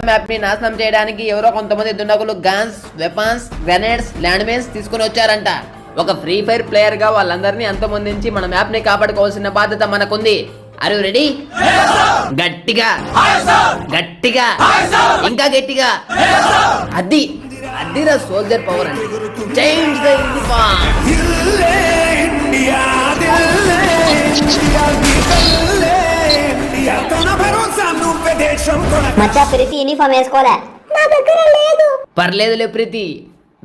Map ని నాశనం చేయడానికి ఎవరో కొంతమంది దుండగులు guns, weapons, grenades, land mines తీసుకుని వచ్చారంట. ఒక ఫ్రీ ఫైర్ ప్లేయర్ గా వాళ్ళందరినీ అంతమొందించి మన మ్యాప్ ని కాపాడుకోవాల్సిన బాధ్యత మనకుంది. Are you ready? గట్టిగా గట్టిగా ఇంకా గట్టిగా. అదిరా సోల్జర్ పవర్ అంటే. Change the uniform. మచ్చా ప్రీతి యూనిఫామ్ వేసుకోలే, నా దగ్గర లేదు. పర్లేదులే ప్రీతి,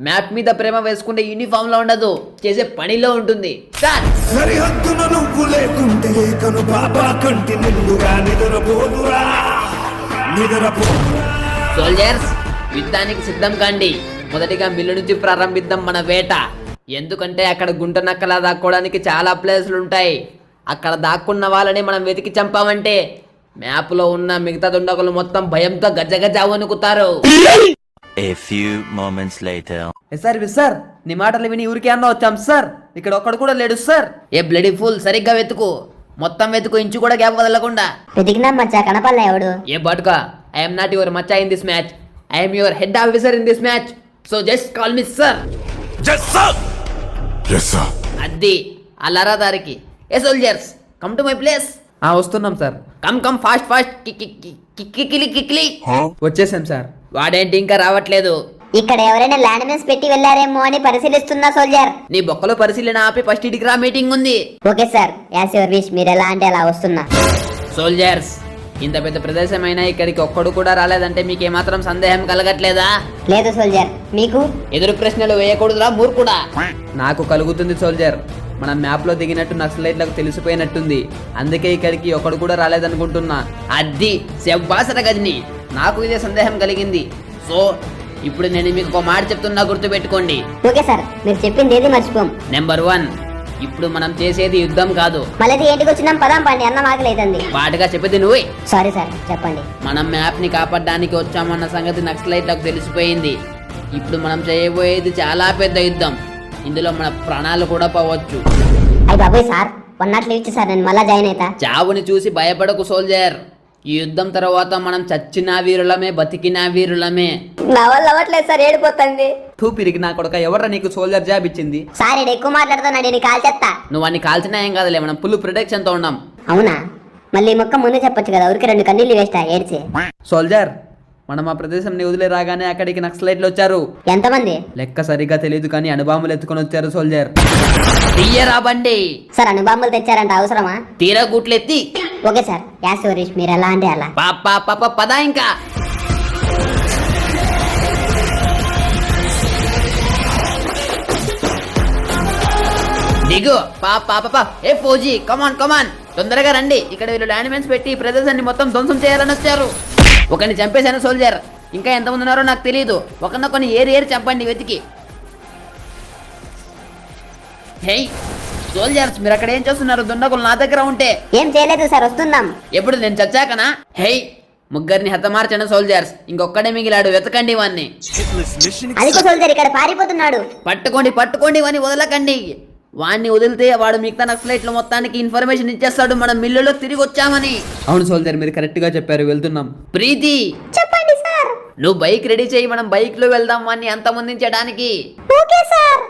మ్యాప్ మీద ప్రేమ వేసుకుంటే యూనిఫామ్ లో ఉండదు, చేసే పనిలో ఉంటుంది. సోల్జర్స్, యుద్ధానికి సిద్ధం కాండి. మొదటిగా మిల్లు నుంచి ప్రారంభిద్దాం మన వేట. ఎందుకంటే అక్కడ గుంట నక్కలా దాక్కోవడానికి చాలా ప్లేసులు ఉంటాయి. అక్కడ దాక్కున్న వాళ్ళని మనం వెతికి చంపామంటే మ్యాప్ లో ఉన్న మిగతా దుండగులు మొత్తం భయంతో గజగజ వణుకుతారు. A few moments later. Sir నీ మాటలు విని ఊరికే అన్నా వచ్చాం సార్. ఇక్కడ ఒక్కడు కూడా లేడు సార్. ఏ బ్లడీ ఫుల్, సరిగ్గా వెతుకు, మొత్తం వెతుకు, ఇంచు కూడా గ్యాప్ వదలకుండా. వెతికినా మచ్చా కనపడలే ఎవడు. ఏ బాటుకా, ఐఎమ్ నాట్ యువర్ మచ్చా in this match. I'm your head officer in this match. So just call me sir. అది అల్లరా దారికి. ఏ soldiers, come to my place. వస్తున్నాం సార్. Come fast fast. కిక్కిలి. వచ్చేసాం సార్. వాడేంటి ఇంకా రావట్లేదు? ఇక్కడ ఎవరైనా ల్యాండ్ మైన్స్ పెట్టి వెళ్ళారేమో అని పరిశీలిస్తున్నా సోల్జర్. నీ బొక్కలో పరిశీలన ఆపి ఫస్ట్ ఇటుకి రా, మీటింగ్ ఉంది. Okay sir, as your wish. మీరు ఎలా అంటే అలా వస్తున్నా. సోల్జర్స్, ఇంత పెద్ద ప్రదేశం అయినా ఇక్కడికి ఒక్కడు కూడా రాలేదంటే మీకు ఏమాత్రం సందేహం కలగట్లేదా? లేదు సోల్జర్. మీకు? ఎదురు ప్రశ్నలు వేయకూడదురా మూర్ఖుడా. నాకు కలుగుతుంది సోల్జర్. మన మ్యాప్ లో దిగినట్టు నక్సలైట్లకు తెలిసిపోయినట్టుంది. అందుకే ఇక్కడికి ఒకడు కూడా రాలేదనుకుంటున్నా. అది శవ్వాసర గజని. నాకు ఇదే సందేహం కలిగింది. సో ఇప్పుడు నేను మీకు ఒక మాట చెప్తున్నా, గుర్తు పెట్టుకోండి. ఓకే సార్, మీరు చెప్పింది ఏది మర్చిపోం. నెంబర్ 1, ఇప్పుడు మనం చేసేది యుద్ధం కాదు. మళ్ళీ ఏంటికి వచ్చినాం? పదాం పండి, అన్న ఆకలేదండి. వాటిగా చెప్పేది నువ్వే. సారీ సార్, చెప్పండి. మనం మ్యాప్ ని కాపాడడానికి వచ్చామన్న సంగతి నక్సలైట్లకు తెలిసిపోయింది. ఇప్పుడు మనం చేయబోయేది చాలా పెద్ద యుద్ధం. ఇందులో మన ప్రాణాలు కూడా పోవచ్చు. అయ్యి బాబాయ్ సార్, వన్నట్లు ఇచ్చి సార్, నేను మళ్ళా జాయిన్ అవుతా. చావుని చూసి భయపడకు సోల్జర్. ఈ యుద్ధం తర్వాత మనం చచ్చిన వీరులమే, బతికిన వీరులమే. నా వల్ల అవ్వట్లేదు సార్, ఏడిపోతుంది. పిరికి నా కొడుక, ఎవర్రా నీకు సోల్జర్ జాబ్ ఇచ్చింది? సార్ ఈడు ఎక్కువ మాట్లాడుతున్నాడు, నేను కాల్చేస్తా. నువ్వు అన్ని కాల్చినా ఏం కాదులే, మనం ఫుల్ ప్రొటెక్షన్ తో ఉన్నాం. అవునా? మళ్ళీ మొక్క ముందే చెప్పొచ్చు కదా, ఊరికి 2 కన్నీళ్ళు వేస్తా ఏడ్చి. సోల్జర్, మనం ఆ ప్రదేశం వదిలే రాగానే అక్కడికి నక్సలైట్లు వచ్చారు. ఎంతమంది? లెక్క సరిగ్గా తెలియదు కానీ అణుబాంబులు ఎత్తుకొని వచ్చారు సోల్జర్. తీయరా బండి. సార్ అణుబాంబులు తెచ్చారంట, అవసరమా? తీరా గుట్లెత్తి. Okay sir, as your wish. మీరు ఎలా అంటే అలా. పాప పదా ఇంకా. దిగు. పాప ఏ ఫోజీ, కమాన్ తొందరగా రండి. ఇక్కడ వీళ్ళు ల్యాండ్ మైన్స్ పెట్టి ఈ ప్రదేశాన్ని మొత్తం ధ్వంసం చేయాలని వచ్చారు. ఒకరిని చంపేశాను సోల్జర్. ఇంకా ఎంతమంది ఉన్నారో నాకు తెలియదు. ఒకరినొకరిని ఏరి చంపండి వెతికి. హే సోల్జర్స్, మీరు అక్కడ ఏం చేస్తున్నారు? దుండగులు నా దగ్గర ఉంటే. ఏం చేయలేదు సార్, వస్తున్నాం. ఎప్పుడు? నేను చచ్చాకనా? హే, ముగ్గురిని హతమార్చను సోల్జర్స్. ఇంకొక్కడే మిగిలాడు, వెతకండి వాన్ని. అదిగో సోల్జర్ ఇక్కడ పారిపోతున్నాడు. పట్టుకోండి వాన్ని వదలకండి. వాడిని వదిలితే వాడు మిగతా నక్సలైట్ల మొత్తానికి ఇన్ఫర్మేషన్ ఇచ్చేస్తాడు మనం మిల్లులో తిరిగి వచ్చామని. అవును సోల్జర్, మీరు కరెక్ట్ గా చెప్పారు. వెళ్తున్నాం. ప్రీతి, చెప్పండి సార్. నువ్వు బైక్ రెడీ చేయి, మనం బైక్ లో వెళ్దాం వాన్ని అంతమొందించడానికి. Okay sir.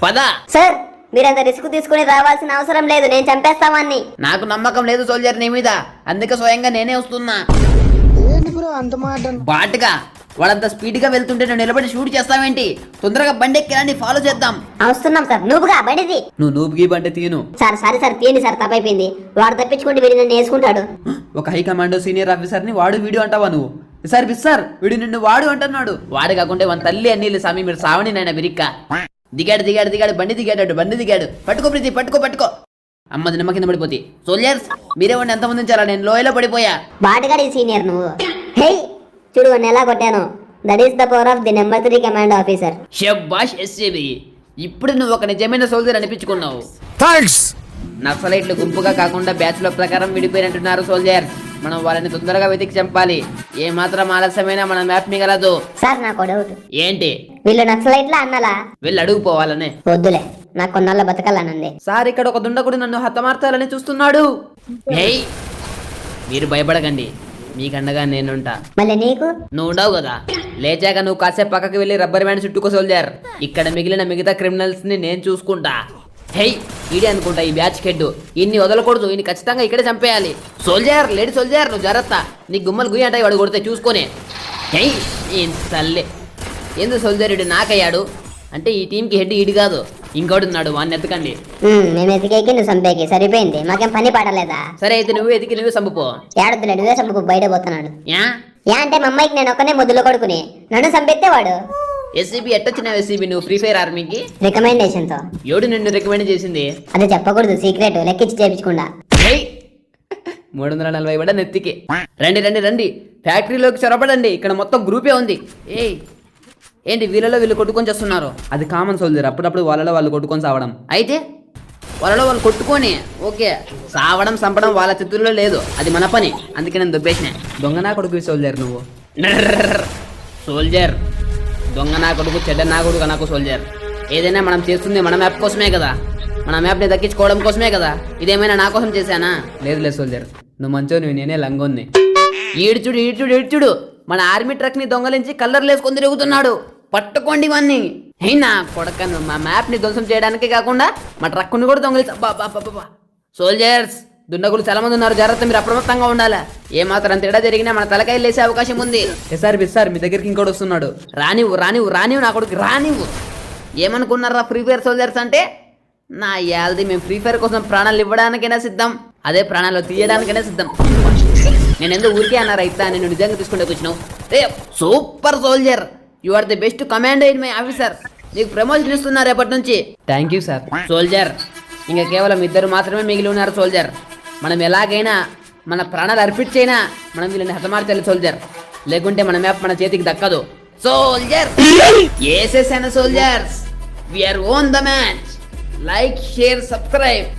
పద. సార్, మీరంత రిస్క్ తీసుకుని రావాల్సిన అవసరం లేదు, నేను చంపేస్తామని. నాకు నమ్మకం లేదు సోల్జర్ నీ మీద, అందుకే స్వయంగా నేనే వస్తున్నా. బాటుగా వాడంత స్పీడ్ గా వెళ్తుంటే నువ్వు నిలబడి షూట్ చేస్తావేంటి? తొందరగా బండి ఎక్కిరాని, ఫాలో చేద్దాం. వస్తున్నాం సార్. నువ్వుగా బండిది. నువ్వు నూపుకి బండి తీయను. సార్ సారీ సార్, తీయండి సార్, తప్పైపోయింది. వాడు తప్పించుకుంటే వీడు నన్ను వేసుకుంటాడు. ఒక హై కమాండో సీనియర్ ఆఫీసర్ ని వాడు వీడియో అంటావా నువ్వు? సార్ వీడు నిన్ను వాడు అంటున్నాడు. వాడు కాకుంటే వన్ తల్లి అన్ని స్వామి, మీరు సావని నాయన బిరిక్క. దిగాడు బండి దిగాడు. పట్టుకో ప్రీతి, పట్టుకో. అమ్మది నిమ్మ కింద పడిపోతే. సోల్జర్స్, మీరే వాడిని ఎంత మంది ఉంచారా? నేను లోయలో పడిపోయా. బాటగాడి సీనియర్ నువ్వు. హే చూడు, వాడిని ఎలా కొట్టాను. That is the power of the number 3 commando officer. శభాష్ ఎస్ఏబి, ఇప్పుడు నువ్వు ఒక నిజమైన సోల్జర్ అనిపించుకున్నావు. థాంక్స్. నక్సలైట్లు గుంపుగా కాకుండా బ్యాచ్ లో ప్రకారం విడిపోయినట్టున్నారు సోల్జర్. మనం వాళ్ళని తొందరగా వెతికి చంపాలి. ఏ మాత్రం ఆలస్యమైనా మన మ్యాప్ మిగలదు. సార్ నాకు డౌట్. ఏంటి? వీళ్ళు నక్సలైట్లా అన్నలా? వెళ్ళి అడుగుపోవాలనే. వద్దులే, నాకు కొన్నాళ్ళ బతకాలనుంది. సార్, ఇక్కడ ఒక దుండగుడు నన్ను హతమార్చాలని చూస్తున్నాడు. హే, మీరు భయపడకండి. మీకండగా నేనుంటా. మళ్ళీ నీకు నువ్వు ఉండవు కదా, లేచాక నువ్వు కాసేపు పక్కకి వెళ్ళి రబ్బర్ బ్యాండ్ చుట్టుకో సోల్జర్. ఇక్కడ మిగిలిన మిగతా క్రిమినల్స్ ని నేను చూసుకుంటా. హే ఈడే అనుకుంటా ఈ బ్యాచ్ హెడ్. ఇన్ని వదలకూడదు, ఇన్ని ఖచ్చితంగా ఇక్కడే చంపేయాలి. సోల్జర్ లేడీ సోల్జర్ నువ్వు జాగ్రత్త, నీ గుమ్మలు గుయ్యి అంటాయి వాడు కొడితే చూసుకొని. హే ఏం తల్లే, ఎందుకు సోల్జర్ ఇడు నాకయ్యాడు అంటే ఈ టీంకి హెడ్ ఈడు కాదు, ఇంకోటి ఉన్నాడు, వాడిని ఎత్తకండి. మేము ఎతికేకి నువ్వు చంపేకి సరిపోయింది, మాకేం పని పాటలేదా? సరే అయితే నువ్వు ఎతికి నువ్వే చంపుకో. ఏడొద్దులే, నువ్వే చంపుకు, బయట పోతున్నాడు. యా యా అంటే మా అమ్మాయికి నేను ఒక్కనే ముద్దులు కొడుకుని నన్ను చంపెత్తే వాడు. ఎస్సీబీ ఎట్టొచ్చినావు ఎస్సీబీ నువ్వు ఫ్రీ ఫైర్ ఆర్మీకి? రికమెండేషన్ తో. ఎవడు నిన్ను రికమెండ్ చేసింది? అది చెప్పకూడదు, సీక్రెట్, లెక్కించి చేయించకుండా. 340 పడ్డ నెత్తికి. రండి రండి రండి, ఫ్యాక్టరీలోకి చొరబడండి, ఇక్కడ మొత్తం గ్రూపే ఉంది. ఏంటి వీళ్ళలో వీళ్ళు కొట్టుకొని చేస్తున్నారు? అది కామన్ సోల్జర్, అప్పుడప్పుడు వాళ్ళలో వాళ్ళు కొట్టుకొని సావడం. అయితే వాళ్ళలో వాళ్ళు కొట్టుకొని ఓకే, సావడం చంపడం వాళ్ళ చేతుల్లో లేదు, అది మన పని, అందుకే నేను దొబ్బేసిన. దొంగ నా కొడుకు సోల్జర్ నువ్వు. సోల్జర్ దొంగ నా కొడుకు, చెడ్డ నా కొడుకు నాకు సోల్జర్. ఏదైనా మనం చేస్తుంది మన మ్యాప్ కోసమే కదా, మన మ్యాప్ని దక్కించుకోవడం కోసమే కదా. ఇదేమైనా నా కోసం చేశానా? లేదు సోల్జర్, నువ్వు మంచో నువ్వు, నేనే లంగొన్ని. ఈడ్చుడు ఈడ్చుడు ఈడ్చుడు, మన ఆర్మీ ట్రక్ ని దొంగలించి కలర్లు వేసుకొని తిరుగుతున్నాడు. పట్టుకోండి ఇవన్నీ. అయినా కొడకను, మా మ్యాప్ ని ధ్వంసం చేయడానికే కాకుండా మా ట్రక్ ని కూడా దొంగలించి. సోల్జర్స్ దుండగులు చాలా మంది ఉన్నారు, జాగ్రత్త, మీరు అప్రమత్తంగా ఉండాలా. ఏ మాత్రం తేడా జరిగినా మన తలకాయలు లేసే అవకాశం ఉంది. సార్ మీ దగ్గరికి ఇంకోటి వస్తున్నాడు. రానివ్వు రానివ్వు రానివ్వు, నా కొడుకు రానివ్వు. ఏమనుకున్నారా ఫ్రీ ఫైర్ సోల్జర్స్ అంటే? నా యాల్ది మేము ఫ్రీ ఫైర్ కోసం ప్రాణాలు ఇవ్వడానికైనా సిద్ధం, అదే ప్రాణాలు తీయడానికైనా సిద్ధం. నేను ఎందుకు ఊరికే అన్నారా ఇట్లా, నేను నిజంగా తీసుకుంటే వచ్చినావు. రే super soldier, you are the best commander in my officer. నీకు ప్రమోషన్ ఇస్తున్నారు రేపటి నుంచి. Thank you sir. సోల్జర్ ఇంకా కేవలం 2 మాత్రమే మిగిలి ఉన్నారు సోల్జర్. మనం ఎలాగైనా మన ప్రాణాలు అర్పించైనా మనం వీళ్ళని హతమార్చాలి సోల్జర్, లేకుంటే మన మ్యాప్ మన చేతికి దక్కదు. సోల్జర్ ఏసేసాను soldiers, we are own the match. Like share subscribe.